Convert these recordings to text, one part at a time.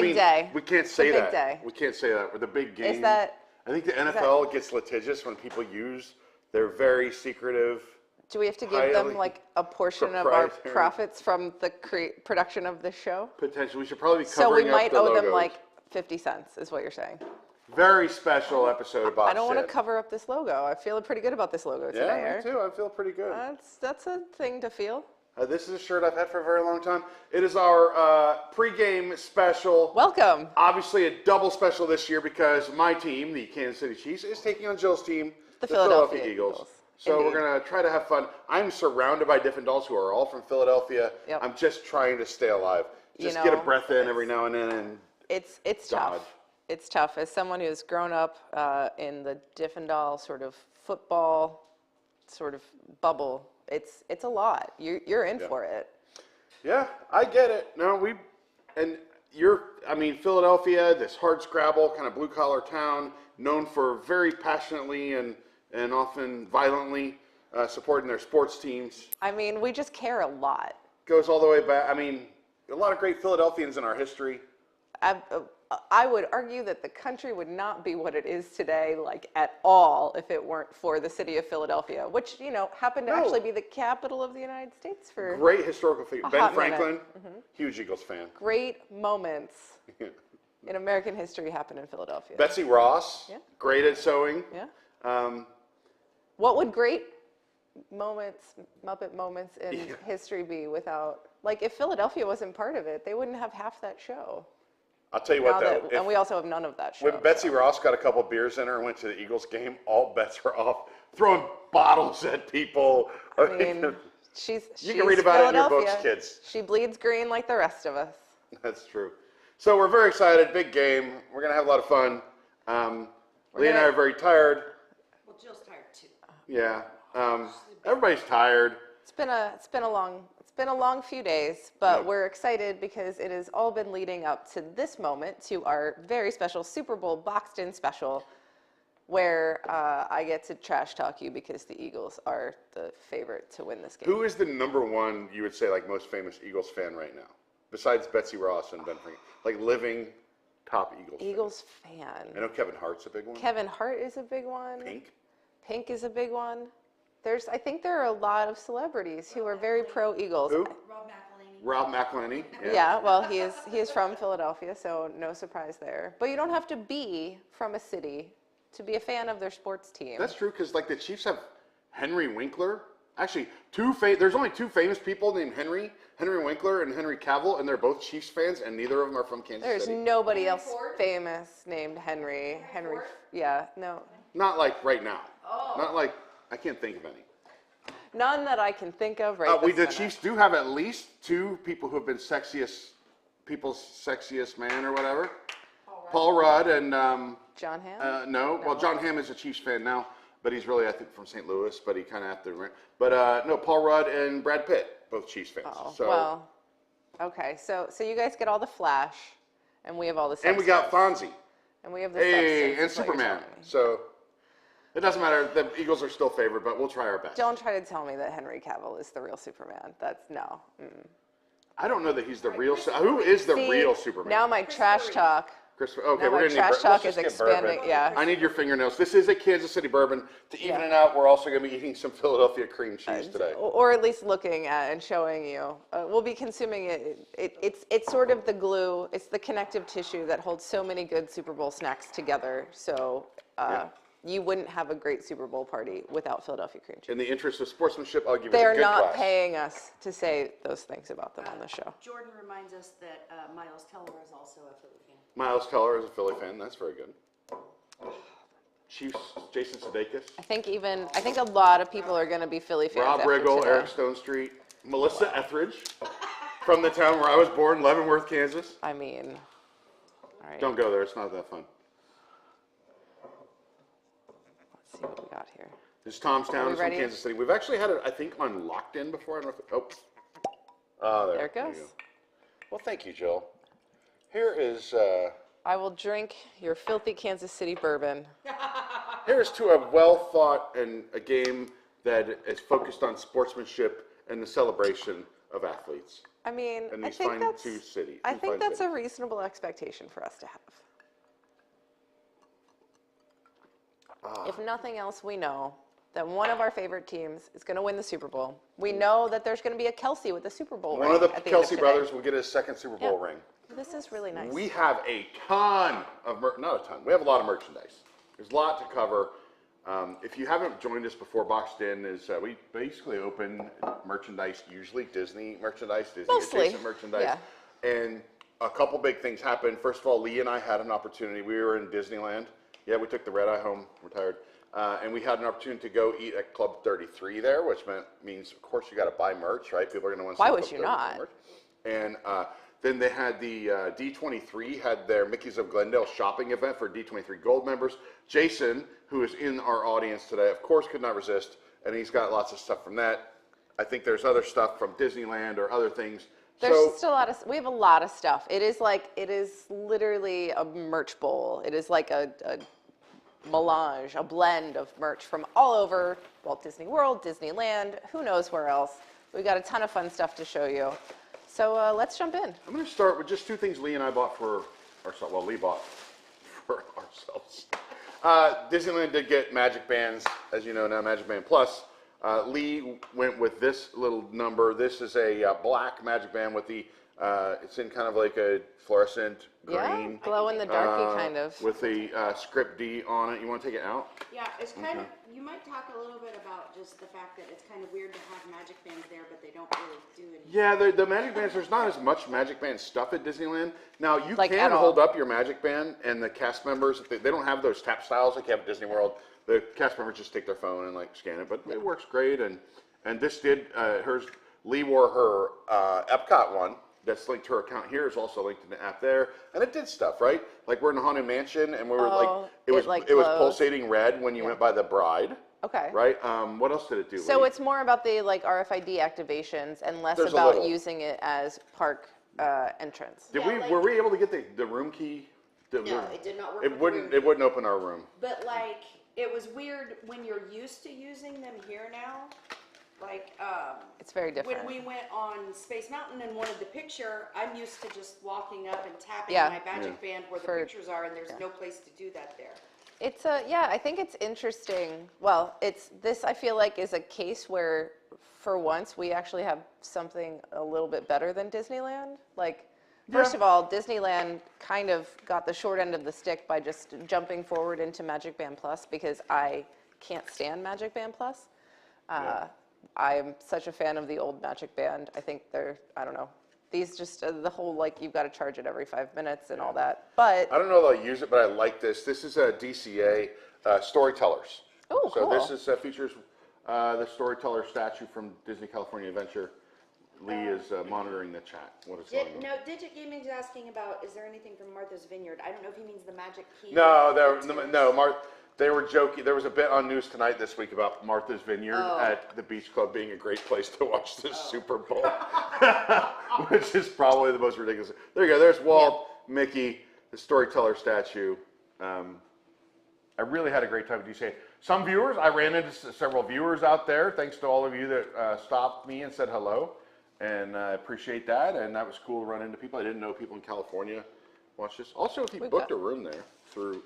big day. We can't say that. Big day. We can't say that. With a big game. Is that? I think the NFL gets litigious when people use their very secretive. Do we have to give them like a portion of our profits from the production of this show? Potentially, we should probably be So covering we up might the owe logos. them like 50 cents, is what you're saying. Very special episode of Boxed In. I don't want to cover up this logo. I feel pretty good about this logo today. Yeah, me too. I feel pretty good. That's a thing to feel. This is a shirt I've had for a very long time. It is our pregame special. Welcome. Obviously a double special this year because my team, the Kansas City Chiefs, is taking on Jill's team, the Philadelphia Eagles. So Indeed. we're going to try to have fun. I'm surrounded by different dolls who are all from Philadelphia. Yep. I'm just trying to stay alive. Just get a breath in every now and then. And it's tough. It's tough. As someone who's grown up in the Diffendahl sort of football sort of bubble, it's a lot. You're in for it. Yeah, I get it. No, Philadelphia, this hard scrabble kind of blue collar town, known for very passionately and often violently supporting their sports teams. I mean, we just care a lot. Goes all the way back. I mean, a lot of great Philadelphians in our history. I would argue that the country would not be what it is today, like at all, if it weren't for the city of Philadelphia, which, happened to actually be the capital of the United States for great historical figure. Ben Franklin, huge Eagles fan. Great moments in American history happened in Philadelphia. Betsy Ross, great at sewing. Yeah. What would great moments, Muppet moments in history be without, like, if Philadelphia wasn't part of it, they wouldn't have half that show. I'll tell you what, though. And we also have none of that show. When Betsy Ross got a couple beers in her and went to the Eagles game, all bets were off. Throwing bottles at people. I mean, she's you can read about it in your books, kids. She bleeds green like the rest of us. That's true. So we're very excited. Big game. We're going to have a lot of fun. Lee and I are very tired. Well, Jill's tired, too. Yeah. Everybody's tired. It's been a long few days, but we're excited because it has all been leading up to this moment, to our very special Super Bowl Boxed In special, where I get to trash talk you because the Eagles are the favorite to win this game. Who is the number one, you would say, like, most famous Eagles fan right now? Besides Betsy Ross and Ben Franklin. Like, living top Eagles fan. I know Kevin Hart's a big one. Kevin Hart is a big one. Pink is a big one. I think there are a lot of celebrities who are very pro-Eagles. Who? Rob McElhenney. Yeah, well, he is from Philadelphia, so no surprise there. But you don't have to be from a city to be a fan of their sports team. That's true, because like the Chiefs have Henry Winkler. Actually, there's only two famous people named Henry Winkler and Henry Cavill, and they're both Chiefs fans, and neither of them are from Kansas City. There's nobody else famous named Henry. Yeah, no. Not like right now. Oh. Not like, I can't think of any. None that I can think of right now. The Chiefs do have at least two people who have been people's sexiest man or whatever. Paul Rudd and... John Hamm? No. Well, John Hamm is a Chiefs fan now, but he's really, I think, from St. Louis, but he kind of have to... But no, Paul Rudd and Brad Pitt, both Chiefs fans. Oh, well, okay. So you guys get all the Flash, and we have all the substance. And we got Fonzie. And we have the substance. And Superman. So... It doesn't matter. The Eagles are still favored, but we'll try our best. Don't try to tell me that Henry Cavill is the real Superman. No. I don't know that he's the real. Who is the real Superman? Now my trash talk. Okay, now we're my trash talk is expanding. Bourbon. Yeah. I need your fingernails. This is a Kansas City bourbon. To even it out, we're also going to be eating some Philadelphia cream cheese today. Or at least looking at and showing you. We'll be consuming it. It's sort of the glue. It's the connective tissue that holds so many good Super Bowl snacks together. So. You wouldn't have a great Super Bowl party without Philadelphia cream cheese. In the interest of sportsmanship, I'll give you a They're good not glass. paying us to say those things about them on the show. Jordan reminds us that Miles Teller is also a Philly fan. Miles Teller is a Philly fan. That's very good. Chiefs, Jason Sudeikis. I think a lot of people are going to be Philly fans. Rob Riggle, Eric Stonestreet, Melissa Etheridge, from the town where I was born, Leavenworth, Kansas. I mean, all right. Don't go there. It's not that fun. See what we got here. This is Tom's Town from Kansas City. We've actually had it, I think, on Locked In before. I don't know if there it goes. There well, thank you, Jill. Here is... I will drink your filthy Kansas City bourbon. Here's to a well-thought and a game that is focused on sportsmanship and the celebration of athletes I mean, in I these think fine that's, two cities. I think that's a reasonable expectation for us to have. If nothing else, we know that one of our favorite teams is going to win the Super Bowl. We know that there's going to be a Kelsey with the Super Bowl One ring of the at the end of Kelsey today. brothers will get his second Super Bowl Yeah. ring. This is really nice. We have a ton of not a ton. We have a lot of merchandise. There's a lot to cover. If you haven't joined us before, Boxed In is we basically open merchandise, usually Disney merchandise, Disney Mostly, adjacent merchandise, yeah. and a couple big things happened. First of all, Lee and I had an opportunity. We were in Disneyland. Yeah, we took the red eye home. We're tired. And we had an opportunity to go eat at Club 33 there, which means, of course, you got to buy merch, right? People are going to want to see Why Club would you 33 not? merch. And then they had the D23 had their Mickey's of Glendale shopping event for D23 Gold members. Jason, who is in our audience today, of course, could not resist, and he's got lots of stuff from that. I think there's other stuff from Disneyland or other things. There's just a lot of, we have a lot of stuff. It is literally a merch bowl. It is like a melange, a blend of merch from all over Walt Disney World, Disneyland, who knows where else. We've got a ton of fun stuff to show you. So let's jump in. I'm going to start with just two things Lee and I bought for ourselves. Well, Lee bought for ourselves. Disneyland did get Magic Bands, as you know now, Magic Band Plus. Lee went with this little number. This is a black Magic Band with the, it's in kind of like a fluorescent green. Yeah, glow in the darky kind of. With the script D on it. You want to take it out? Yeah, it's kind of, you might talk a little bit about just the fact that it's kind of weird to have Magic Bands there, but they don't really do anything. Yeah, the Magic Bands, there's not as much Magic Band stuff at Disneyland. Now, you Like can at all. hold up your Magic Band, and the cast members, they don't have those tap styles like you have at Disney World. The cast members just take their phone and like scan it, but it works great. And this did, hers, Lee wore her Epcot one. That's linked to her account here. Is also linked in the app there, and it did stuff right. Like we're in a haunted mansion, and we were it was pulsating red when you went by the bride. Okay. Right. What else did it do? So Lee? it's more about the like RFID activations and less There's a about little. using it as park entrance. Did Yeah, were we able to get the room key? No, it did not work. It with wouldn't. the room. It wouldn't open our room. But like, it was weird when you're used to using them here now. Like, It's very different. when we went on Space Mountain and wanted the picture, I'm used to just walking up and tapping Yeah. my Magic Band where the pictures are, and there's no place to do that there. It's I think it's interesting. Well, this I feel like is a case where for once we actually have something a little bit better than Disneyland. Like, first of all, Disneyland kind of got the short end of the stick by just jumping forward into Magic Band Plus because I can't stand Magic Band Plus. I'm such a fan of the old Magic Band. I think I don't know. These just, the whole, like, you've got to charge it every 5 minutes and all that. But I don't know if I'll use it, but I like this. This is a DCA Storytellers. Oh, So cool. this is features the storyteller statue from Disney California Adventure. Lee is monitoring the chat. What is going on? No, Digit Gaming's asking about, is there anything from Martha's Vineyard? I don't know if he means the Magic Key. No, they were joking. There was a bit on News Tonight this week about Martha's Vineyard at the Beach Club being a great place to watch the Super Bowl, which is probably the most ridiculous. There you go. There's Walt, Mickey, the storyteller statue. I really had a great time with DCA. Some viewers, I ran into several viewers out there. Thanks to all of you that stopped me and said hello. And I appreciate that. And that was cool to run into people. I didn't know people in California watch this. Also, if you booked a room there through,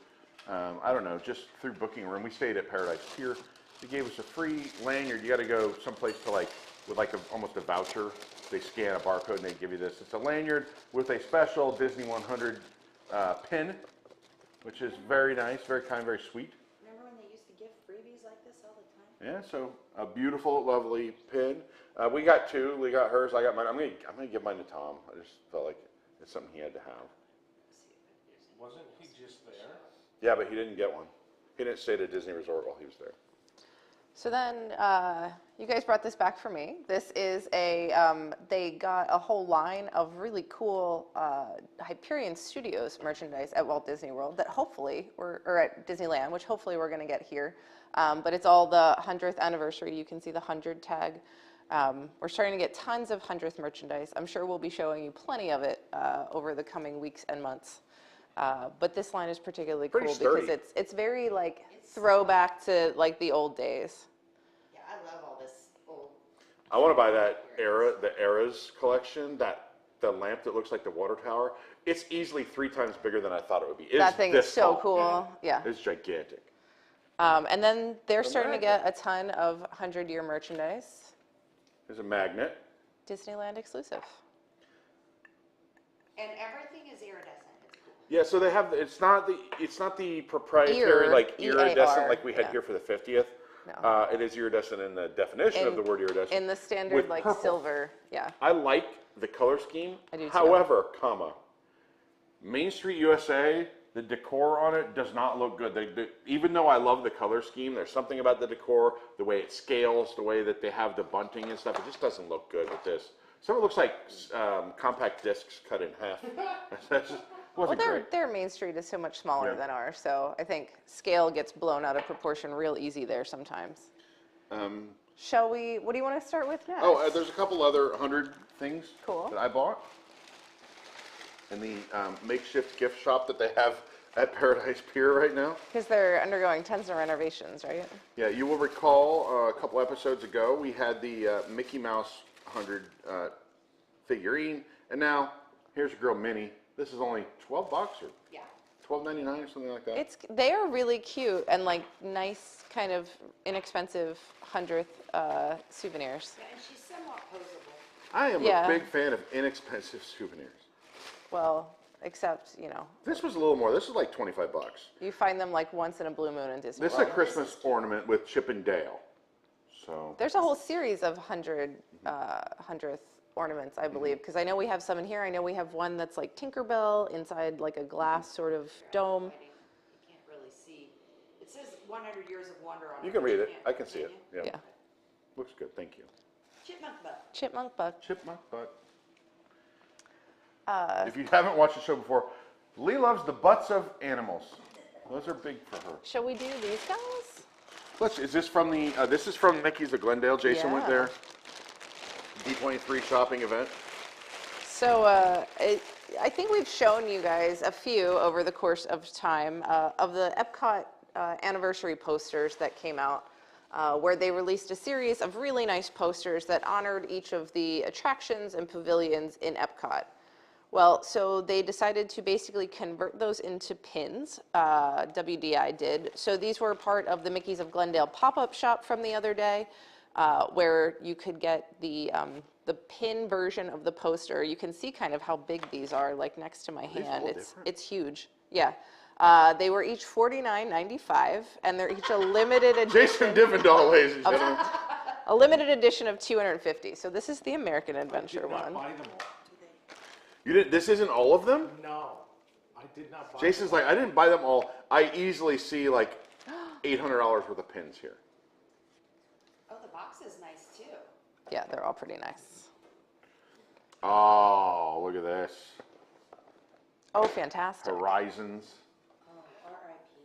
I don't know, just through booking a room. We stayed at Paradise Pier. They gave us a free lanyard. You got to go someplace to with almost a voucher. They scan a barcode and they give you this. It's a lanyard with a special Disney 100 pin, which is very nice, very kind, very sweet. Remember when they used to give freebies like this all the time? Yeah, so a beautiful, lovely pin. We got two. We got hers. I got mine. I'm gonna give mine to Tom. I just felt like it's something he had to have. Wasn't he just there? Yeah, but he didn't get one. He didn't stay at a Disney resort while he was there. So then you guys brought this back for me. This is they got a whole line of really cool Hyperion Studios merchandise at Walt Disney World that hopefully, or at Disneyland, which hopefully we're going to get here. But it's all the 100th anniversary. You can see the 100 tag. We're starting to get tons of 100th merchandise. I'm sure we'll be showing you plenty of it over the coming weeks and months. But this line is particularly Pretty cool sturdy. because it's very throwback to the old days. Yeah, I love all this old. I want to buy that the Eras collection, the lamp that looks like the water tower. It's easily 3 times bigger than I thought it would be. That thing is so cool. Yeah. It's gigantic. And then they're starting to get a ton of 100-year merchandise. There's a magnet. Disneyland exclusive. And everything is iridescent. It's cool. Yeah, so they have. It's not the proprietary like iridescent E-A-R, like we had yeah. here for the 50th. No. It is iridescent in the definition of the word iridescent. In the standard with like purple. silver. Yeah. I like the color scheme. I do too. However, Main Street USA, the decor on it does not look good. Even though I love the color scheme, there's something about the decor, the way it scales, the way that they have the bunting and stuff. It just doesn't look good with this. Some of it looks like compact discs cut in half. That just wasn't great. Their Main Street is so much smaller than ours, so I think scale gets blown out of proportion real easy there sometimes. Shall we? What do you want to start with next? Oh, there's a couple other 100 things Cool. that I bought in the makeshift gift shop that they have at Paradise Pier right now. Because they're undergoing tons of renovations, right? Yeah, you will recall a couple episodes ago we had the Mickey Mouse 100 figurine, and now here's a girl Minnie. This is only $12 or Yeah. $12.99 or something like that. They are really cute and like nice, kind of inexpensive 100th souvenirs. Yeah, and she's somewhat posable. I am Yeah. a big fan of inexpensive souvenirs. Well, except This was a little more. This is like $25. you find them like once in a blue moon in Disney This is World. a Christmas ornament with Chip and Dale. So There's a whole series of 100th ornaments, I believe, because I know we have some in here. I know we have one that's like Tinkerbell inside like a glass sort of dome. You can't really see. It says 100 Years of Wonder on it. you can read it. can't- I can see can it. you? Yeah. Yeah. Looks good. Thank you. Chipmunk butt. Chipmunk buck. Chipmunk butt. If you haven't watched the show before, Lee loves the butts of animals. Those are big for her. Shall we do these guys? Is this from the? This is from Mickey's of Glendale. Jason went Yeah. there. D23 shopping event. So I think we've shown you guys a few over the course of time of the Epcot anniversary posters that came out, where they released a series of really nice posters that honored each of the attractions and pavilions in Epcot. Well, so they decided to basically convert those into pins. WDI did. So these were part of the Mickey's of Glendale pop-up shop from the other day, where you could get the pin version of the poster. You can see kind of how big these are, like next to my hand. It's huge. Yeah. They were each $49.95, and they're each a limited edition. Jason Divendal, ladies and gentlemen. A limited edition of 250. So this is the American Adventure one. Buy them all. You didn't. This isn't all of them. No, I did not buy Jason's like, I didn't buy them all. I easily see like $800 worth of pins here. Oh, the box is nice too. Yeah, they're all pretty nice. Oh, look at this. Oh, fantastic. Horizons. Oh, R.I.P.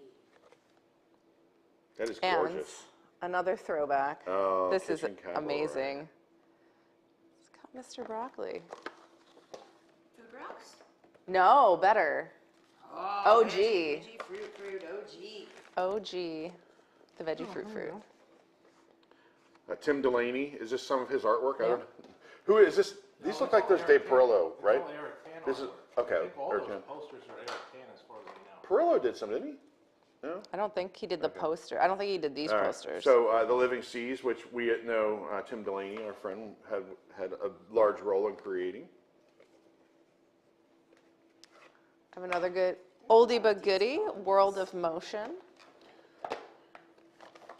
That is And gorgeous. another throwback. Oh, This is kitchen cabaret. amazing. It's got Mr. Broccoli. Food Rocks? No, better. Oh, OG. Veggie fruit, OG. OG. The veggie fruit. Tim Delaney. Is this some of his artwork? I don't know. Who is this? These look like those Dave Perillo, right? All Eric Tan This is artwork. okay. I think all Eric those Tan. posters are Eric Tan as far as I know. Perillo did some, didn't he? No. I don't think he did the poster. I don't think he did these All right. posters. So the Living Seas, which we know Tim Delaney, our friend, had a large role in creating. I have another good oldie but goodie, World of Motion.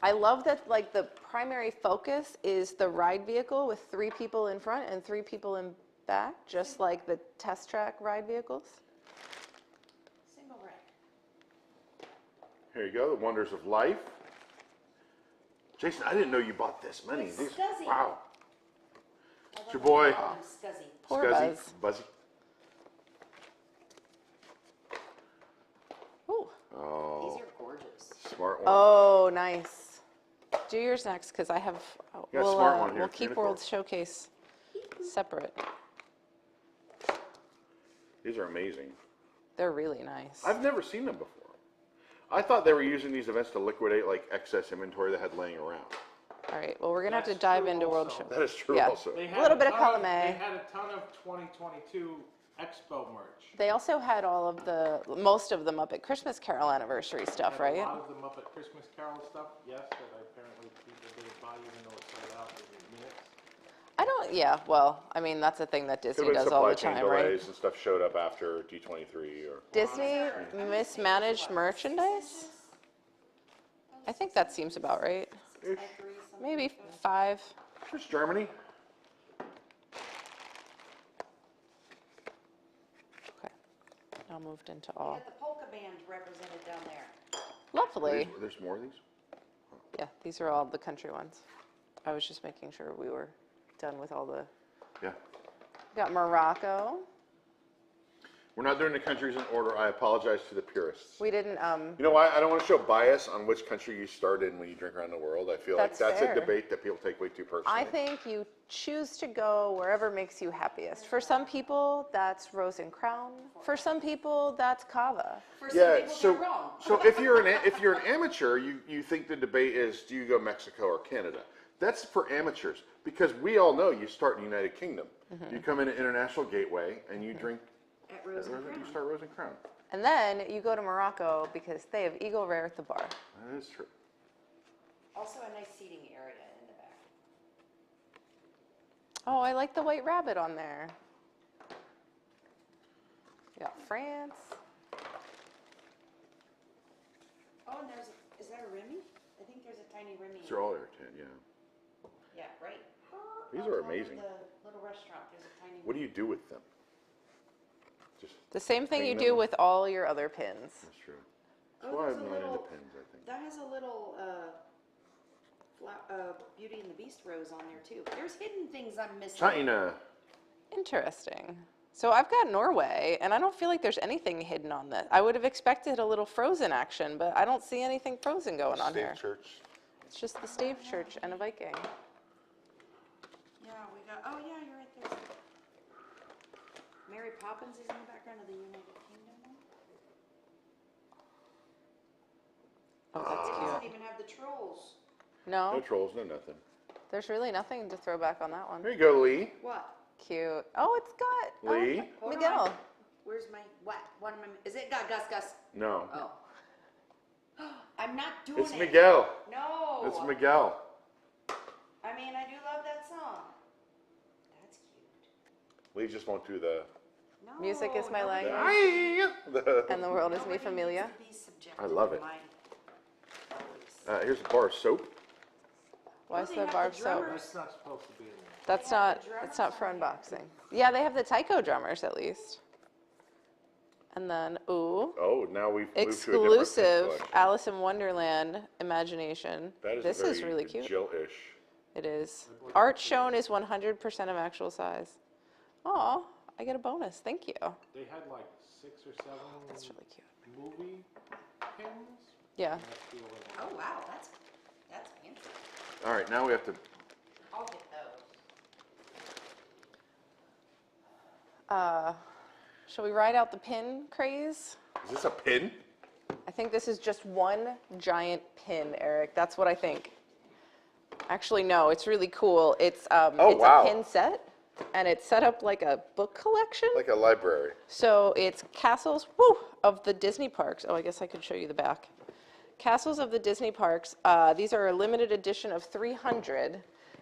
I love that like the primary focus is the ride vehicle with 3 people in front and 3 people in back, just like the test track ride vehicles. Single rack. Here you go, The Wonders of Life. Jason, I didn't know you bought this many. It's These, Scuzzy. wow. I It's your love boy. that one, Scuzzy. Poor Scuzzy, Buzz. Buzzy. Ooh. Oh, These are gorgeous. smart one. Oh, nice. Do yours next, because I have. got a smart one here, We'll keep unicorn. World Showcase separate. These are amazing. They're really nice. I've never seen them before. I thought they were using these events to liquidate like excess inventory they had laying around. All right, well, we're going to have to That's dive true into World also. Show. That is true Yeah. also. They A had little bit of ton column A. They had a ton of 2022 Expo merch. They also had most of them up at Christmas Carol anniversary stuff, Had right? a lot of them up at Christmas Carol stuff, yes, that apparently people didn't buy even though it sold out within minutes. Yeah, well, I mean, that's a thing that Could Disney have been does all supply the chain time, right? delays and stuff showed up after D23 or. Disney mismanaged merchandise? I think that seems about right. Maybe 5. It's Germany. Okay. Now moved into We all. got the polka band represented down there. Lovely. There's more of these? Yeah, these are all the country ones. I was just making sure we were done with all the. Yeah. We got Morocco. We're not doing the countries in order. I apologize to the purists. We didn't. You know why? I don't want to show bias on which country you start in when you drink around the world. I feel like That's that's fair. a debate that people take way too personally. I think you choose to go wherever makes you happiest. For some people, that's Rose and Crown. For some people, that's Cava. For some Yeah, people, so they're wrong. so if you're an amateur, you think the debate is do you go Mexico or Canada? That's for amateurs because we all know you start in the United Kingdom. Mm-hmm. You come into International Gateway and you drink. At Rose and Crown. You start Rose and Crown. And then you go to Morocco because they have Eagle Rare at the bar. That is true. Also a nice seating area in the back. Oh, I like the White Rabbit on there. We got France. Oh, and is that a Remy? I think there's a tiny Remy. These are all Airtan, yeah. Yeah, right. These On are top of amazing. The little restaurant, there's a tiny. What do you do with them? Just The same thing you hang do them? with all your other pins. That's true. Oh, That's why there's I'm a not into little- pins, I think. That has a little Beauty and the Beast rose on there too. There's hidden things I'm missing. China. Interesting. So I've got Norway, and I don't feel like there's anything hidden on this. I would have expected a little Frozen action, but I don't see anything Frozen going on Stave here. Church. It's just the Stave Church and a Viking. Yeah, we got. Oh yeah, you're right there. Mary Poppins is in the background of the United Kingdom one. Oh, that's It cute. doesn't even have the trolls. No No, trolls, no nothing. there's really nothing to throw back on that one. There you go, Lee. What? Cute. Oh, it's got Lee? Hold Miguel. on. Where's my what? What am I? Is it got Gus Gus? No. Oh. I'm not doing It's it. Miguel. No. It's Miguel. I mean, I do love that song. That's cute. Lee just won't do the. No. Music is my nobody- language. The- And the world is nobody mi familia. needs to be subjected I love to it. my voice. Here's a bar of soap. Why Oh, is they there have barb the soap? drummers. That's not supposed to be in there. That's They have not. the drummers It's not for on there. unboxing. Yeah, they have the taiko drummers at least. And then ooh, Oh, now we've moved to a different exclusive collection. Alice in Wonderland imagination. That is This very is really cute. Jill-ish. It is. Art shown is 100% of actual size. Aw, I get a bonus. Thank you. They had like 6 or 7 That's really cute. movie pins. Yeah. And that's the only one. Oh wow, that's fancy. All right, now we have to. I'll get those. Shall we ride out the pin craze? Is this a pin? I think this is just one giant pin, Eric. That's what I think. Actually, no, it's really cool. It's it's wow. a pin set, and it's set up like a book collection. Like a library. So it's castles of the Disney parks. Oh, I guess I could show you the back. Castles of the Disney parks. These are a limited edition of 300.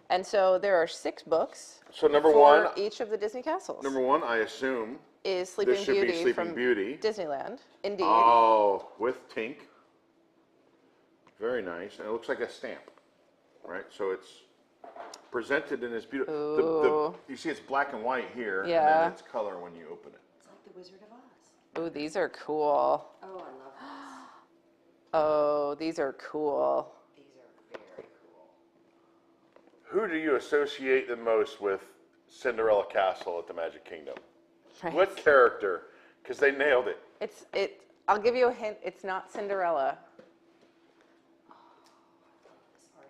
And so there are 6 books So number for one, each of the Disney castles. I assume Is Sleeping this should be Beauty Sleeping from Beauty. Disneyland. Indeed. Oh, with Tink. Very nice. And it looks like a stamp, right? So it's presented in this beautiful. Ooh. You see, it's black and white here, and Yeah. then it's color when you open it. It's like the Wizard of Oz. Ooh, these are cool. Oh, I love these. Oh, these are cool. These are very cool. Who do you associate the most with Cinderella Castle at the Magic Kingdom? Right. What character? Because they nailed it. I'll give you a hint. It's not Cinderella.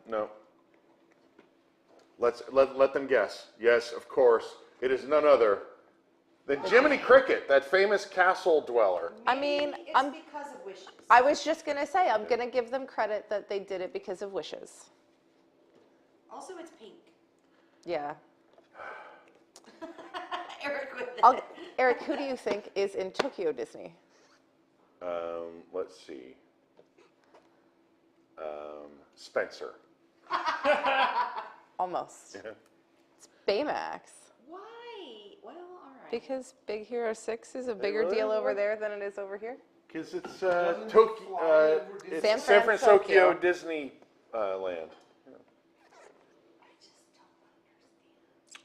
No. Let them guess. Yes, of course. It is none other than Jiminy Cricket, that famous castle dweller. I mean, Maybe it's I'm- because of wishes. I was just gonna say I'm gonna give them credit that they did it because of wishes. Also, it's pink. Yeah. Eric with it. Eric, who do you think is in Tokyo Disney? Let's see. Spencer. Almost. Yeah. It's Baymax. Why? Well, all right. Because Big Hero 6 is a bigger really? deal over there than it is over here. Because it's Doesn't Tokyo. it fly over It's San San Francisco Francisco. Disney land. I just don't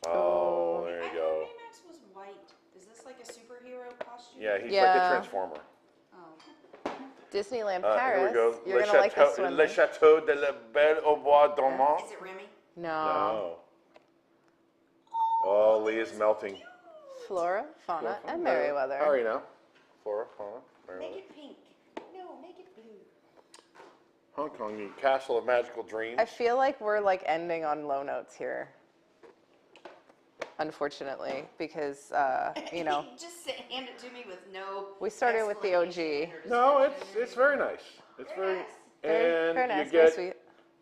understand. Oh, there I you thought go. Baymax was white. Is this like a superhero costume? Yeah, he's like Yeah. a transformer. Oh. Disneyland Here Paris. we go. You're Le going to like this Chateau- one. Le Chateau de la Belle au Bois Dormant. Is it Remy? No. No. Oh, Leah's melting. Flora, Fauna, and Merriweather. How are you now? Flora, Fauna, Make Merriweather. it pink. No, make it blue. Hong Kong, the Castle of Magical Dreams. I feel like we're like ending on low notes here. Unfortunately, because, you know, Just hand it to me with no. we started with the explanation OG. or No, description. it's very nice. It's very, nice. and Very nice, you very get sweet.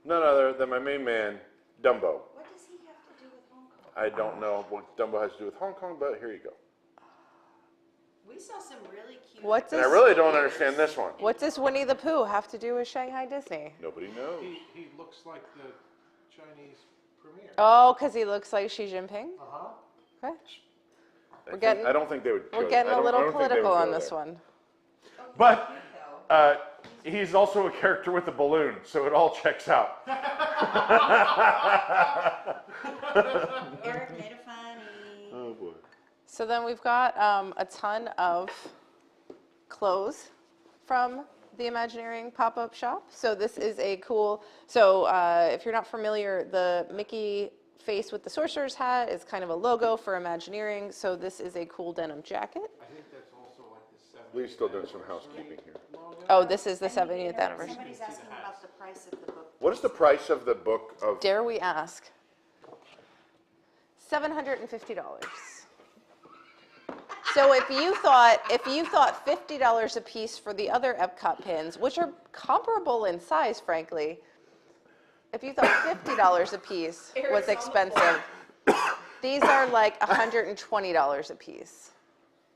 none other than my main man, Dumbo. What does he have to do with Hong Kong? I don't know what Dumbo has to do with Hong Kong, but here you go. We saw some really cute. What And I does- really don't understand this one. What does Winnie the Pooh have to do with Shanghai Disney? Nobody knows. He looks like the Chinese premier. Oh, because he looks like Xi Jinping? Uh-huh. Okay. I getting- don't think they would. We're go- getting I a don't- I little don't think they political would on go this there. one. But he's also a character with a balloon, so it all checks out. Eric made it funny. Oh boy. So then we've got a ton of clothes from the Imagineering pop-up shop. So this is a cool, so if you're not familiar, the Mickey face with the sorcerer's hat is kind of a logo for Imagineering. So this is a cool denim jacket. I think that's also like the 70th. Lee's still doing some housekeeping here. logo. Oh, this is the 70th anniversary. Somebody's asking about the price of the book. What is the price of the book of? Dare we ask? $750. So if you thought $50 a piece for the other Epcot pins, which are comparable in size, frankly, if you thought $50 a piece was expensive, these are like $120 a piece.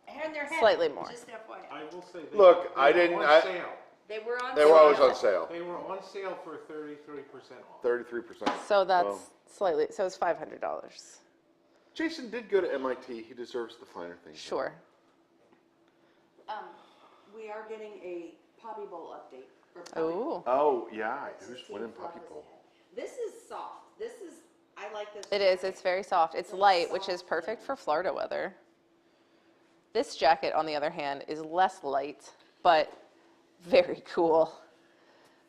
And they're heavy, Slightly more. Just FYI. I will say they Look, they I were didn't- on I- sale. They were on. They were always on sale. They were on sale for 33% off. 33%. So that's Well, slightly, so it's $500. Jason did go to MIT. He deserves the finer things. Sure. We are getting a Poppy Bowl update. Or Poppy Oh, Oh yeah, This who's is Team winning Poppy Floppa's Bowl? head. This is soft. This is, I like this. it is. It's very soft. It's light, which is perfect for Florida weather. This jacket, on the other hand, is less light, but very cool.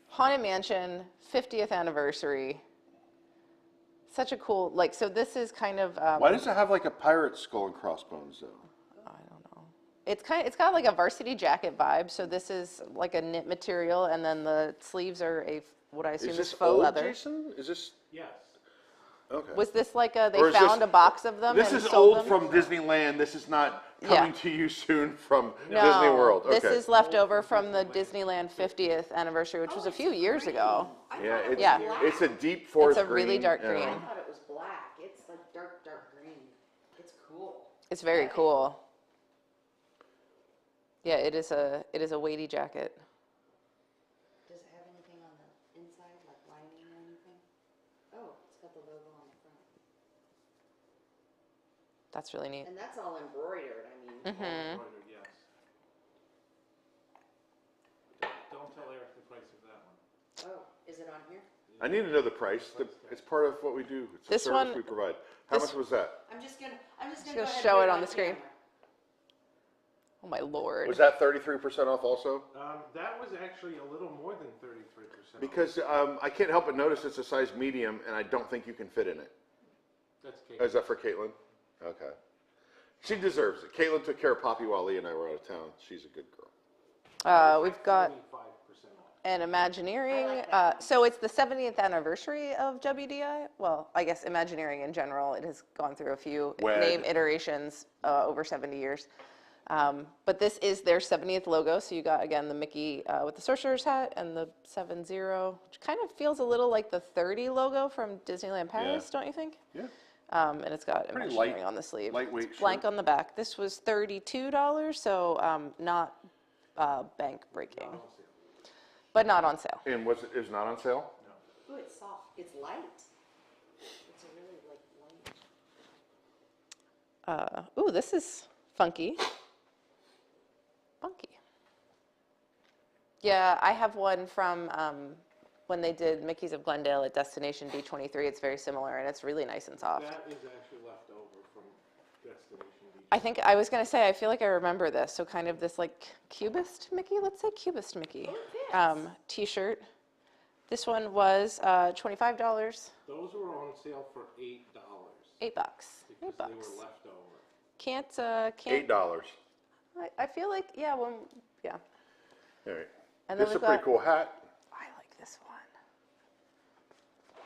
Haunted Mansion, 50th anniversary. Such a cool, like, so this is kind of, Why does it have like a pirate skull and crossbones though? I don't know. It's got like a varsity jacket vibe. So this is like a knit material, and then the sleeves are what I assume Is is this faux old, leather. Jason? Is this Yes. okay? Was this like they Or is found this- a box of them? This and is sold old them? from Disneyland. This is not coming to you soon from No, Disney World. Okay. This is left over from the Disneyland 50th anniversary, which was a few years ago. Yeah, it's Yeah. it's a deep forest It's a really green, dark you know. green. I thought it was black. It's like dark green. It's cool. It's very cool. Yeah, it is a weighty jacket. Does it have anything on the inside, like lining or anything? Oh, it's got the logo on the front. That's really neat. And that's all embroidered, I mean. Embroidered, yes. Don't tell Eric the price of that one. Oh, is it on here? I need to know the price. It's part of what we do. It's This a service one- we provide. How this- much was that? I'm just gonna gonna go ahead and show put it on the screen. camera. Oh my lord. Was that 33% off also? That was actually a little more than 33%. Because I can't help but notice it's a size medium, and I don't think you can fit in it. That's Kate. Is that for Caitlin? Okay. She deserves it. Caitlin took care of Poppy while Lee and I were out of town. She's a good girl. We've got 45% off. an Imagineering. I like that. So it's the 70th anniversary of WDI. Well, I guess Imagineering in general. It has gone through a few WED. name iterations over 70 years. But this is their 70th logo. So you got, again, the Mickey with the sorcerer's hat and the 70, which kind of feels a little like the 30 logo from Disneyland Paris, don't you think? Yeah. And it's got Pretty Imagineering on the sleeve. lightweight It's blank shirt. on the back. This was $32, so not bank breaking, but not on sale. And is not on sale? Ooh, it's soft. It's light. It's a really light. Ooh, this is funky. Funky. Yeah, I have one from when they did Mickey's of Glendale at Destination D23. It's very similar, and it's really nice and soft. That is actually left over from Destination Beach. I think I was going to say, I feel like I remember this. So kind of this like cubist Mickey, let's say cubist Mickey t-shirt. This one was $25. Those were on sale for $8. $8. Because $8. they were left over. Can't. $8. I feel like, yeah, yeah. All right. And This then is a we've pretty got, cool hat. I like this one.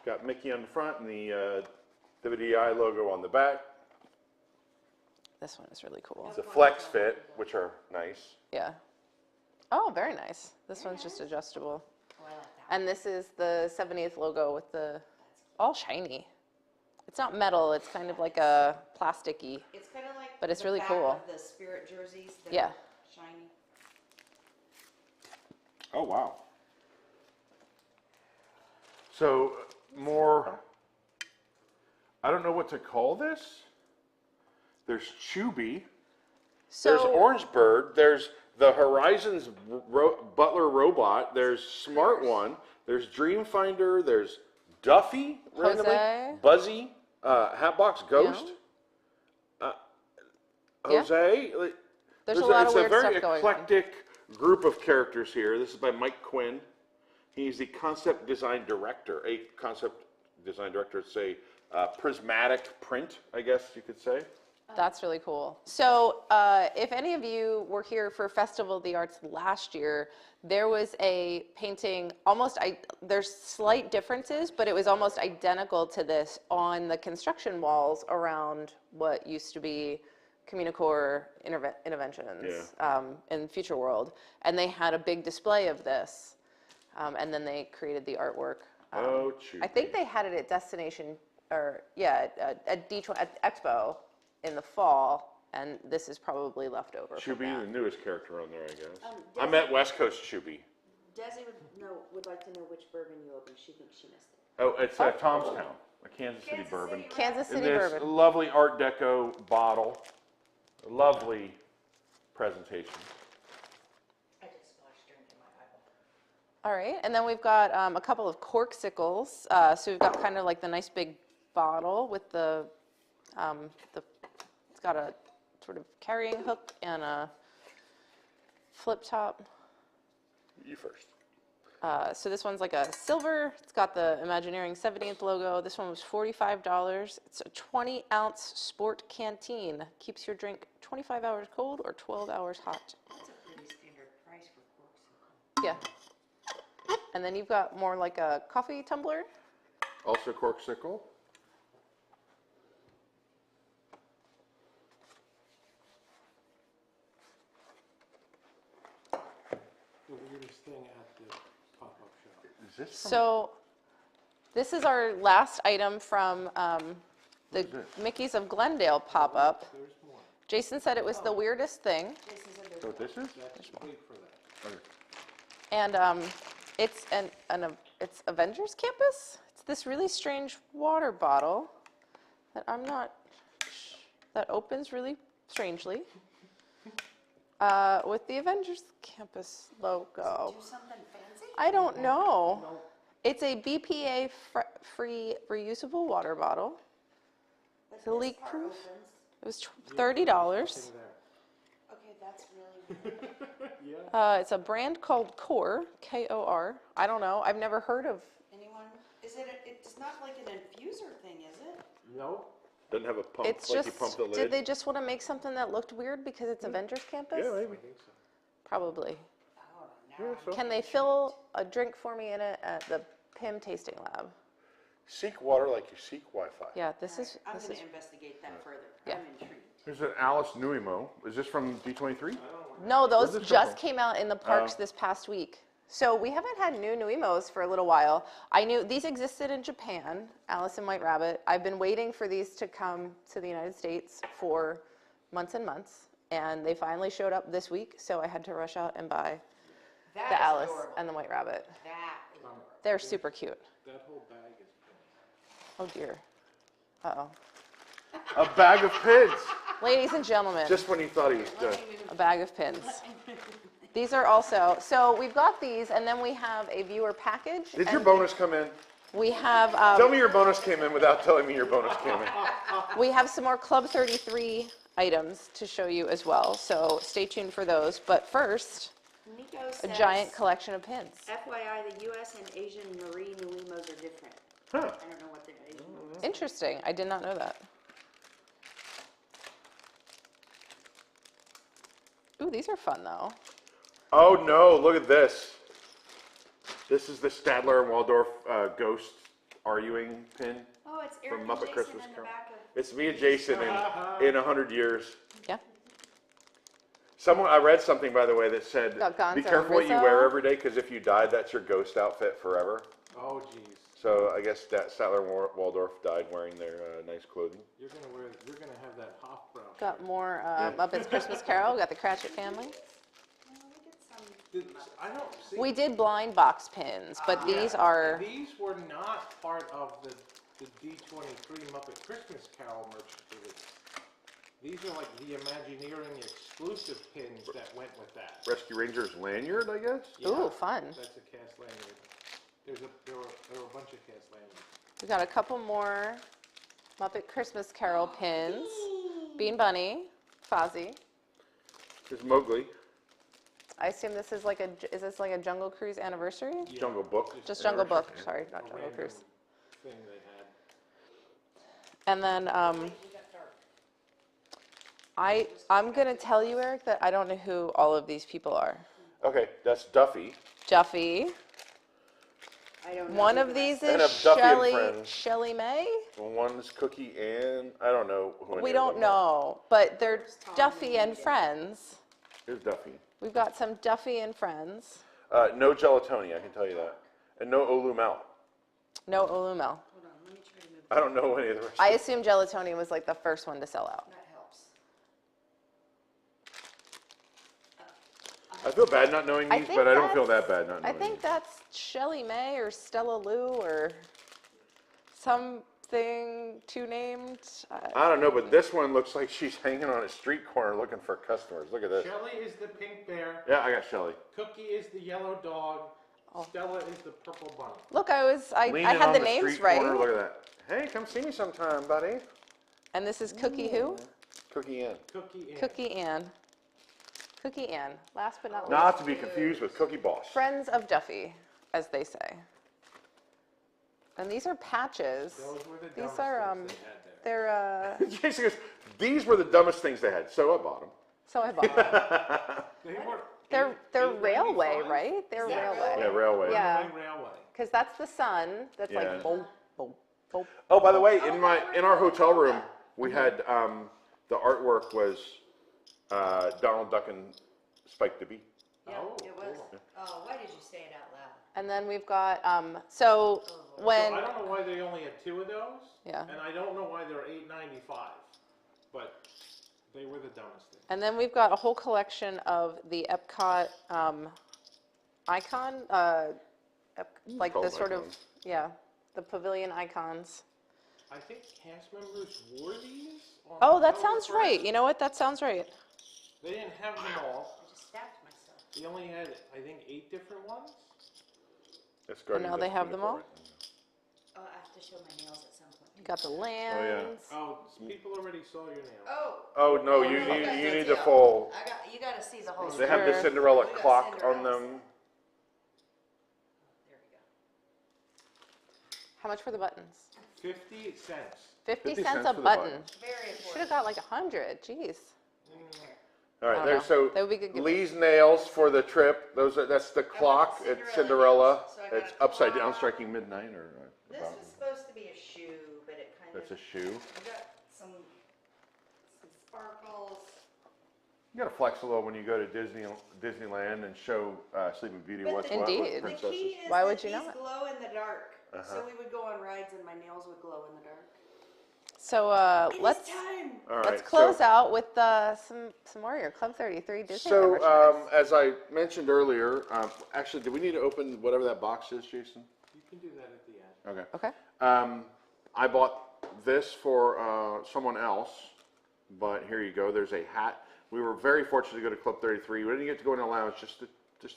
Got Mickey on the front and the WDI logo on the back. This one is really cool. It's a flex fit, which are nice. Yeah. Oh, very nice. This one's just adjustable. Oh, I like that. And this is the 70th logo with the all shiny. It's not metal. It's kind of like a plasticky. It's kind of like But it's the really back cool. of the Spirit jerseys. That Yeah. are shiny. Oh, wow. So more, I don't know what to call this. There's Chubby. There's So Orange Bird. There's the Horizons Butler robot. There's Smart One. There's Dreamfinder. There's Duffy. randomly. Jose. Buzzy. Hatbox Ghost. Yeah. Jose. there's a lot of weird It's a very stuff going on. eclectic group of characters here. This is by Mike Quinn. He's the concept design director. A concept design director. It's a prismatic print, I guess you could say. That's really cool. So if any of you were here for Festival of the Arts last year, there was a painting there's slight differences, but it was almost identical to this on the construction walls around what used to be Communicore Interventions in Future World. And they had a big display of this. And then they created the artwork. I think they had it at Destination, at Expo in the fall, and this is probably left over from Chubby, that. the newest character on there, I guess. I Desi- met West Coast Chubby. Desi would like to know which bourbon you opened. She thinks she missed it. Oh, it's Tomstown, a Kansas City bourbon. Kansas In City this bourbon. lovely Art Deco bottle. Lovely presentation. I just splashed drink in my Bible. All right, and then we've got a couple of corksicles. So we've got kind of like the nice big bottle with the it's got a sort of carrying hook and a flip top. You first. So this one's like a silver. It's got the Imagineering 70th logo. This one was $45. It's a 20-ounce sport canteen. Keeps your drink 25 hours cold or 12 hours hot. That's a pretty standard price for corks. Yeah. And then you've got more like a coffee tumbler. Also corksicle. The weirdest thing at the pop-up shop. Is this from So this is our last item from the is this? Mickey's of Glendale pop-up. There's more. Jason said it was the weirdest thing. Jason said there's So what this is? That's wait for that. Okay. And it's it's Avengers Campus. It's this really strange water bottle that that opens really strangely with the Avengers Campus logo. do something fancy. I don't know. It's a BPA-free reusable water bottle. But It's a this leak-proof. part opens. It was $30. Nothing there. Okay, that's really weird. It's a brand called Core, K-O-R. I don't know. I've never heard of. Anyone? Is it? It's not like an infuser thing, is it? No, Doesn't have a pump It's like just. you pump the lid. Did they just want to make something that looked weird because it's Avengers Campus? Yeah, I maybe. think so. Probably. Oh, Yeah, no. so. Can they fill a drink for me in it at the PIM tasting lab? Seek water like you seek Wi-Fi. Yeah, this is I'm this going is to investigate that further. Yeah. I'm intrigued. There's an Alice Nuimo. Is this from D23? No, those this come just from? came out in the parks this past week. So we haven't had new Nuimos for a little while. I knew these existed in Japan, Alice and White Rabbit. I've been waiting for these to come to the United States for months and months, and they finally showed up this week, so I had to rush out and buy That the is Alice adorable. and the White Rabbit. That is adorable. They're super cute. That whole bag is pink. Oh dear. Uh-oh. A bag of pins. Ladies and gentlemen, Just when you thought he was done. a bag of pins. These are also, so we've got these, and then we have a viewer package. Did your and bonus come in? We have, Tell me your bonus came in without telling me your bonus came in. we have some more Club 33 items to show you as well, so stay tuned for those. But first, Nico a says, giant collection of pins. FYI, the U.S. and Asian Marie Nuimos are different. Huh. I don't know what they're Asian. Interesting. I did not know that. Ooh, these are fun though. Oh no, look at this. This is the Stadler and Waldorf ghost arguing pin. Oh, it's From Eric Muppet and Jason Christmas in the Carol. back of. It's me and Jason in 100 years. Yeah. I read something, by the way, that said, Got Gonzo be careful what you Rizzo. wear every day, because if you died, that's your ghost outfit forever. Oh, geez. So I guess Statler and Waldorf died wearing their nice clothing. You're gonna have that Hofbrau. Got more Muppets Christmas Carol. We got the Cratchit family. I don't see. We did blind box pins, but these are, These were not part of the D23 Muppet Christmas Carol merchant release. These are like the Imagineering exclusive pins that went with that. Rescue Rangers lanyard, I guess? ooh, fun. That's a cast lanyard. There were a bunch of cast lanyards. We got a couple more Muppet Christmas Carol pins. Bean Bunny, Fozzie. There's Mowgli, I assume this is like is this like a Jungle Cruise anniversary? Jungle Book. Just Jungle Book, sorry, not A Jungle random Cruise. thing they had. And then I'm gonna tell you, Eric, that I don't know who all of these people are. Okay, that's Duffy. Duffy. I don't know. One who of the these And is a Duffy and Friends. Shelley May. One's Cookie Ann. I don't know who any We of don't them are. know, but they're Tom Duffy and and Friends. Here's Duffy. We've got some Duffy and Friends. No Gelatoni, I can tell you that. And no Olumel. No Olumel. Hold on, let me try to move. I don't know any of the rest. I assume Gelatoni was like the first one to sell out. That helps. I feel bad not knowing I these, think but I don't feel that's- that bad not I knowing think that's Shelley May or Stella Lou or something to named. I don't know, but this one looks like she's hanging on a street corner looking for customers. Look at this. Shelly is the pink bear. Yeah, I got Shelly. Cookie is the yellow dog. Oh. Stella is the purple bunny. Look, I Leaning had on the names street right. corner, look at that. Hey, come see me sometime, buddy. And this is Cookie who? Cookie Ann. Cookie Ann. Cookie Ann. Cookie Ann. Last but not least. Not to be confused with Cookie Boss. Friends of Duffy, as they say. And these are patches. Those were the These dumbest are things they had there. they're Jason goes, these were the dumbest things they had, so I bought them. so I bought them. They were They're $8.95? railway, right? They're Is that railway. Yeah, railway. Yeah. Railway, railway. Because that's the sun. That's Yeah. like boom, boom, boom. Oh, by the way, in our hotel room, we had the artwork was Donald Duck and Spike the Bee. Yeah, Oh, it was. cool. Oh, why did you say it out loud? And then we've got so when So I don't know why they only had 2 of those. Yeah. And I don't know why they're $8.95. But they were the dumbest thing. and then we've got a whole collection of the Epcot icon, like Called the sort of icons. the pavilion icons. I think cast members wore these. On Oh, that October sounds 1st. right. You know what? That sounds right. They didn't have them all. I just stabbed myself. They only had, I think, 8 different ones. That's And now Guardians they of have the them all? Unicorn. Oh, I have to show my nails at some point. You got the lands. Oh, people already saw your nails. Oh. Oh no, you no, need that's you the need the deal. full. You gotta see the whole. They have the Sure. Cinderella We got clock on Cinderellas. them. There we go. How much for the buttons? 50 cents. 50 50 cents cents a for the button. buttons. Very Should important. have got like 100. Jeez. All I right, don't there. know. So That would be good gift. Lee's nails for the trip. That's the clock at Cinderella. Cinderella nails. So I got It's a upside down, clock. striking midnight, or This about. was supposed to be a shoe, but it kind That's of. a shoe. I got some sparkles. You gotta flex a little when you go to Disneyland and show Sleeping Beauty But what's the- what Indeed. with The princesses. key is Why that would you these not? glow in the dark. Uh-huh. So we would go on rides and my nails would glow in the dark. So It's time. All right, let's close so, out with some more of your Club 33 Disney So, merchandise. as I mentioned earlier, actually, do we need to open whatever that box is, Jason? You can do that at the end. Okay. Okay. I bought this for someone else, but here you go. There's a hat. We were very fortunate to go to Club 33. We didn't get to go in the lounge, just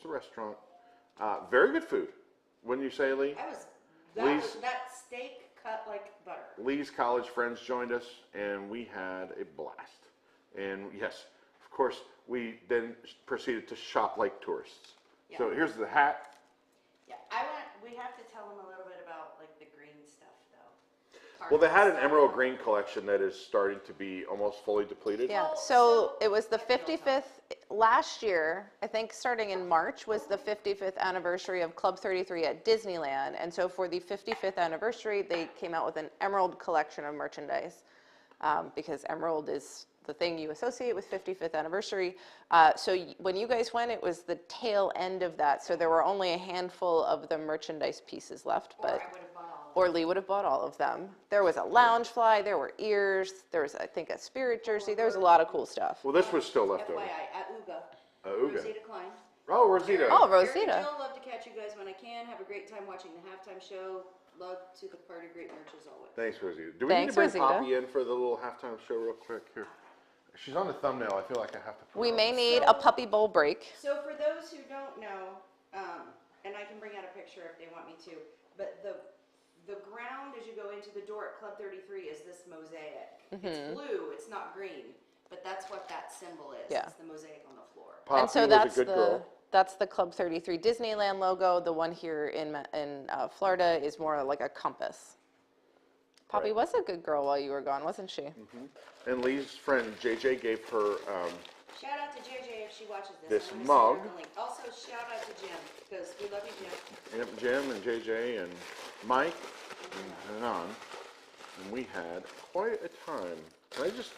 the restaurant. Very good food. Wouldn't you say, Lee? That steak cut like butter. Lee's college friends joined us, and we had a blast. And yes, of course, we then proceeded to shop like tourists. Yeah. So here's the hat. Yeah, we have to tell them a little bit about like the green stuff though. Well, they had an Stuff. emerald green collection that is starting to be almost fully depleted. Yeah, Well, so so- it was the Okay, go 55th, last year, I think starting in March, was the 55th anniversary of Club 33 at Disneyland. And so for the 55th anniversary, they came out with an emerald collection of merchandise because emerald is the thing you associate with 55th anniversary. When you guys went, it was the tail end of that. So there were only a handful of the merchandise pieces left. Or I But would have bought all of or Lee would have bought all of them. There was a lounge fly, there were ears, there was, I think, a spirit jersey. There was a lot of cool stuff. Well, this was still them. left over. FYI, at Uga. Uga. Rosita Klein. Oh, Rosita. Oh, Eric Rosita. and Jill, love to catch you guys when I can. Have a great time watching the halftime show. Love to the party. Great merch as always. Thanks, Rosita. Do we need to Thanks, bring Rosita. Poppy in for the little halftime show real quick? Here. She's on the thumbnail. I feel like I have to put We her may on. need a puppy bowl break. So for those who don't know, and I can bring out a picture if they want me to, but the ground as you go into the door at Club 33 is this mosaic. It's blue, it's not green, but that's what that symbol is. Yeah. It's the mosaic on the floor. Poppy And so was that's a good girl. that's the Club 33 Disneyland logo. The one here in Florida is more like a compass. Poppy Right. was a good girl while you were gone, wasn't she? And Lee's friend JJ gave her Shout out to JJ if she watches this. This I'm gonna send her mug. the link. Also, shout out to Jim, because we love you, Jim. Jim and JJ and Mike and Hanan. And we had quite a time. Can I just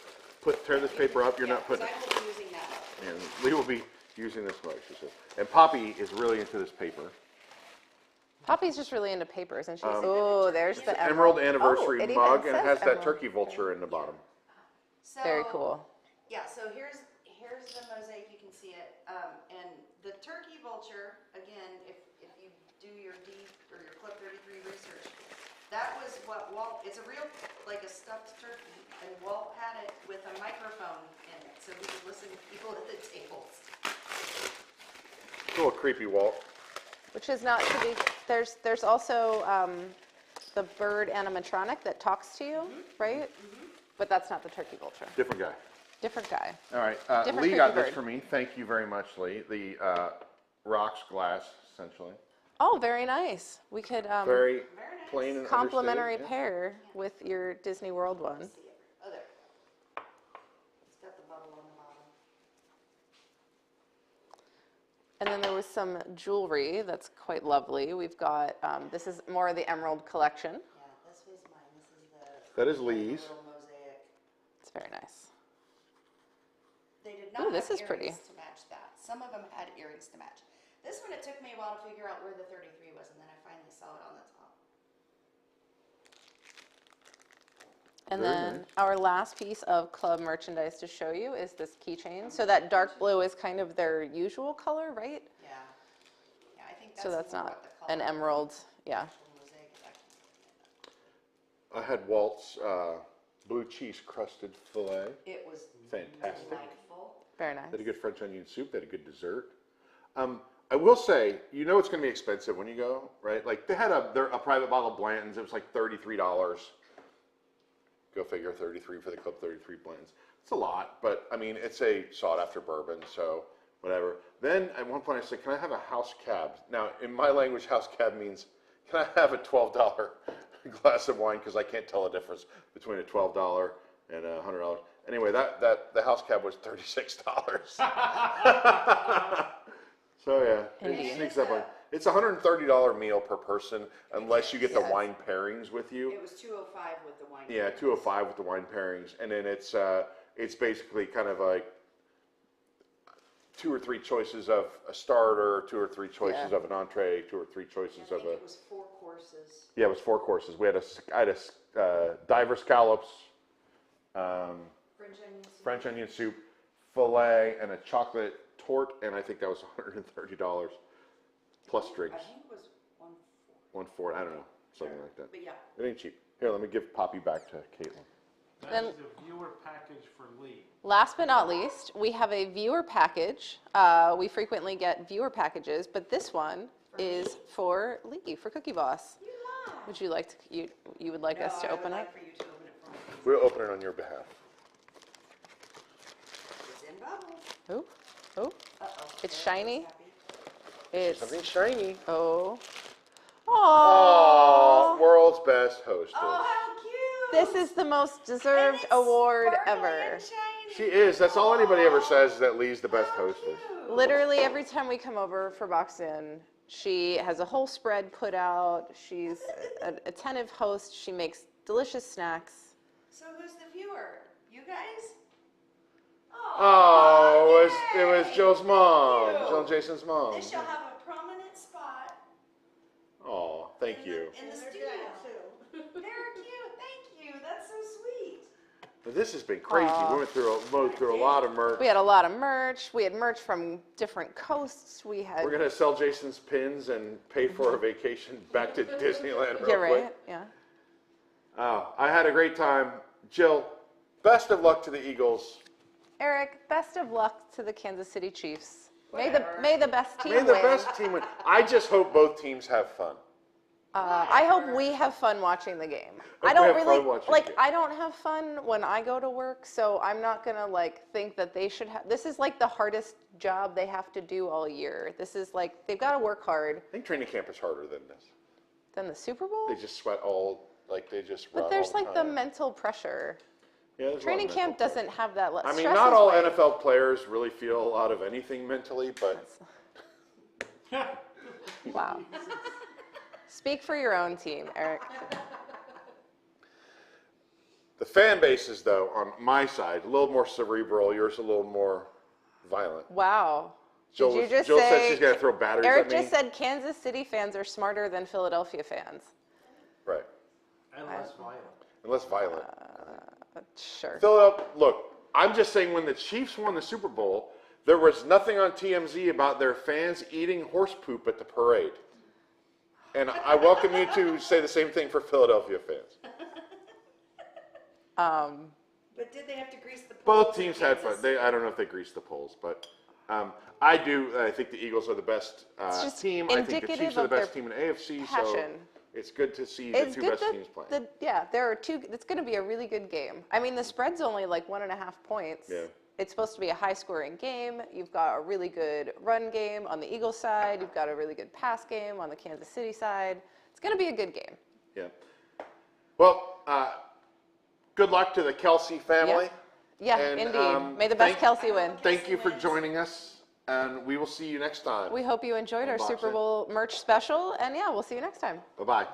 tear this paper up? You're Yeah, not putting 'cause I will be using that. And Lee will be using this mug, she said. And Poppy is really into this paper. Poppy's just really into paper, isn't she? Oh, there's the Emerald anniversary Oh, it even mug, and it says has that emerald. turkey vulture in the bottom. So, Very cool. Yeah, so here's the mosaic, you can see it. And the turkey vulture, again, if you do your deep or your Club 33 research, that was what Walt, it's a real, like a stuffed turkey, and Walt had it with a microphone in it, so he could listen to people at the tables. It's a little creepy, Walt. Which is not to be, there's also the bird animatronic that talks to you, right? But that's not the turkey vulture. Different guy. Different guy. All right, Different Lee got creepy this bird. for me. Thank you very much, Lee. The rocks glass, essentially. Oh, very nice. We could Very Very nice. plain and complimentary understated, pair with your Disney World one. See it. Oh, there. It's got the bubble on the bottom. And then there was some jewelry that's quite lovely. We've got, this is more of the Emerald collection. Yeah, this was mine. This is the. That is Lee's. Little mosaic. It's very nice. They did not Ooh, this have is pretty. earrings to match that. Some of them had earrings to match. This one, it took me a while to figure out where the 33 was, and then I finally saw it on the top. And Very then nice. our last piece of club merchandise to show you is this keychain. So that dark blue is kind of their usual color, right? Yeah. Yeah, I think that's So that's more not what the color an of the emerald, yeah. actual mosaic is actually. I had Walt's blue cheese crusted filet. It was Fantastic. delightful. Very They had nice. a good French onion soup. They had a good dessert. I will say, you know it's going to be expensive when you go, right? Like they had a private bottle of Blanton's. It was like $33. Go figure, 33 for the Club 33 Blanton's. It's a lot, but I mean, it's a sought after bourbon, so whatever. Then at one point I said, can I have a house cab? Now, in my language, house cab means, can I have a $12 glass of wine? Because I can't tell the difference between a $12 and a $100. Anyway, the house cab was $36. So yeah, it Indeed. sneaks up on. It's a $130 meal per person unless you get the Yes. wine pairings with you. It was 205 with the wine. Yeah, 205 with the wine pairings, and then it's it's basically kind of like 2 or 3 choices of a starter, 2 or 3 choices Yeah. of an entree, 2 or 3 choices I of think a. it was 4 courses. Yeah, it was 4 courses. I had a diver's scallops, French onion soup. French onion soup, filet, and a chocolate torte, and I think that was $130 plus drinks. I think it was 140. 140, I don't know, something like that. But yeah. It ain't cheap. Here, let me give Poppy back to Caitlin. That Then- is the viewer package for Lee. Last but not least, we have a viewer package. We frequently get viewer packages, but this one is for Lee, for Cookie Boss. You lie. Would you like to, you would like us to open I it? would like for you to open it for me. We'll open it on your behalf. It's in bubbles. Ooh, ooh, Uh-oh. It's There it shiny. is, Happy. it's, Something shiny. oh. Oh, Aww. world's best hostess. Oh, how cute. This is the most And deserved it's award sparkly ever. and shiny. She is. That's all anybody ever says, is that Lee's the best How hostess. cute. Literally every time we come over for Boxed In, she has a whole spread put out. She's an attentive host. She makes delicious snacks. So who's the viewer? You guys? Oh, yay. it was Jill's mom. Cute. Jill and Jason's mom. This shall have a prominent spot. Oh, thank in you. In the studio. They're cute. Thank you. That's so sweet. This has been crazy. Aw. We went through a lot of merch. We had a lot of merch. We had merch from different coasts. We had. We're gonna sell Jason's pins and pay for a vacation back to Disneyland real Yeah, quick. right. Yeah. Oh, I had a great time. Jill, best of luck to the Eagles. Eric, best of luck to the Kansas City Chiefs. Whatever. May the best team May the win. best team win. I just hope both teams have fun. I hope we have fun watching the game. Hope I don't we have really fun watching the like. game. I don't have fun when I go to work, so I'm not gonna like think that they should have. This is like the hardest job they have to do all year. This is like they've got to work hard. I think training camp is harder than this. Than the Super Bowl. They just sweat they just run But there's all like the time. mental pressure. Yeah, there's a lot of Training mental camp pressure. doesn't have that. I mean, stress not is all way- NFL players really feel a lot of anything mentally, but Wow. Speak for your own team, Eric. the fan bases, though, on my side, a little more cerebral. Yours a little more violent. Wow. Jill, Did you just Jill say, said she's gonna throw batteries Eric at me. just said Kansas City fans are smarter than Philadelphia fans. Right, And less violent. and less violent. Sure. Philadelphia. Look, I'm just saying, when the Chiefs won the Super Bowl, there was nothing on TMZ about their fans eating horse poop at the parade. And I welcome you to say the same thing for Philadelphia fans. But did they have to grease the Both poles in teams had fun. Kansas? I don't know if they greased the poles, but I do. I think the Eagles are the best just team. I think the indicative Chiefs are the of their best team in AFC. So passion. it's good to see the two best teams playing. There are two. It's going to be a really good game. I mean, the spread's only like 1.5 points. Yeah. It's supposed to be a high-scoring game. You've got a really good run game on the Eagles side. You've got a really good pass game on the Kansas City side. It's going to be a good game. Yeah. Well, good luck to the Kelsey family. Yeah, And, indeed. May the best Kelsey win. Thank you for joining us, and we will see you next time. We hope you enjoyed our Box Super In. Bowl merch special, and yeah, we'll see you next time. Bye-bye.